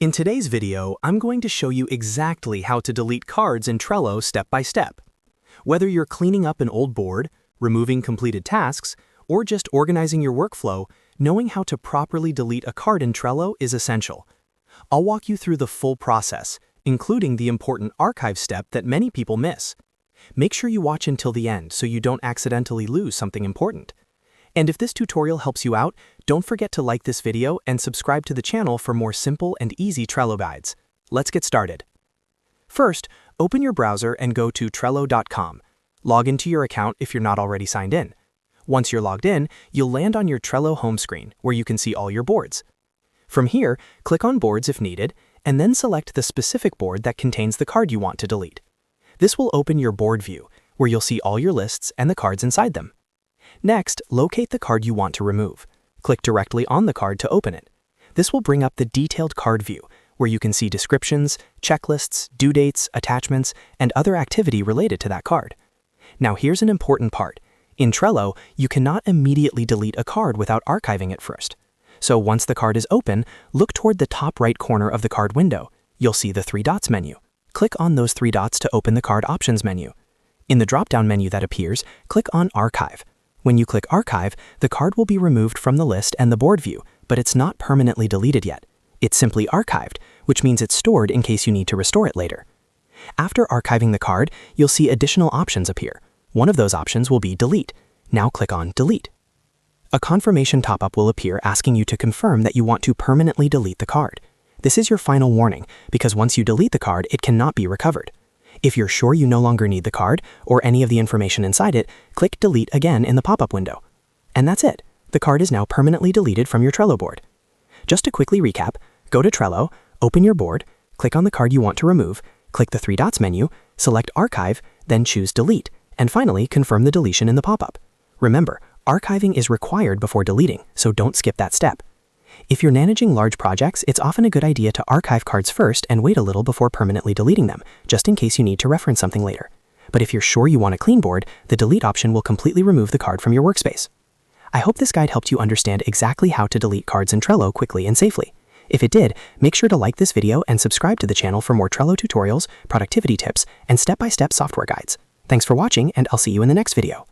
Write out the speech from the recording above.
In today's video, I'm going to show you exactly how to delete cards in Trello step by step. Whether you're cleaning up an old board, removing completed tasks, or just organizing your workflow, knowing how to properly delete a card in Trello is essential. I'll walk you through the full process, including the important archive step that many people miss. Make sure you watch until the end so you don't accidentally lose something important. And if this tutorial helps you out, don't forget to like this video and subscribe to the channel for more simple and easy Trello guides. Let's get started. First, open your browser and go to Trello.com. Log into your account if you're not already signed in. Once you're logged in, you'll land on your Trello home screen where you can see all your boards. From here, click on Boards if needed, and then select the specific board that contains the card you want to delete. This will open your board view, where you'll see all your lists and the cards inside them. Next, locate the card you want to remove. Click directly on the card to open it. This will bring up the detailed card view, where you can see descriptions, checklists, due dates, attachments, and other activity related to that card. Now here's an important part. In Trello, you cannot immediately delete a card without archiving it first. So once the card is open, look toward the top right corner of the card window. You'll see the three dots menu. Click on those three dots to open the card options menu. In the drop-down menu that appears, click on Archive. When you click Archive, the card will be removed from the list and the board view, but it's not permanently deleted yet. It's simply archived, which means it's stored in case you need to restore it later. After archiving the card, you'll see additional options appear. One of those options will be Delete. Now click on Delete. A confirmation pop-up will appear asking you to confirm that you want to permanently delete the card. This is your final warning, because once you delete the card, it cannot be recovered. If you're sure you no longer need the card, or any of the information inside it, click Delete again in the pop-up window. And that's it. The card is now permanently deleted from your Trello board. Just to quickly recap, go to Trello, open your board, click on the card you want to remove, click the three dots menu, select Archive, then choose Delete, and finally confirm the deletion in the pop-up. Remember, archiving is required before deleting, so don't skip that step. If you're managing large projects, it's often a good idea to archive cards first and wait a little before permanently deleting them, just in case you need to reference something later. But if you're sure you want a clean board, the delete option will completely remove the card from your workspace. I hope this guide helped you understand exactly how to delete cards in Trello quickly and safely. If it did, make sure to like this video and subscribe to the channel for more Trello tutorials, productivity tips, and step-by-step software guides. Thanks for watching, and I'll see you in the next video.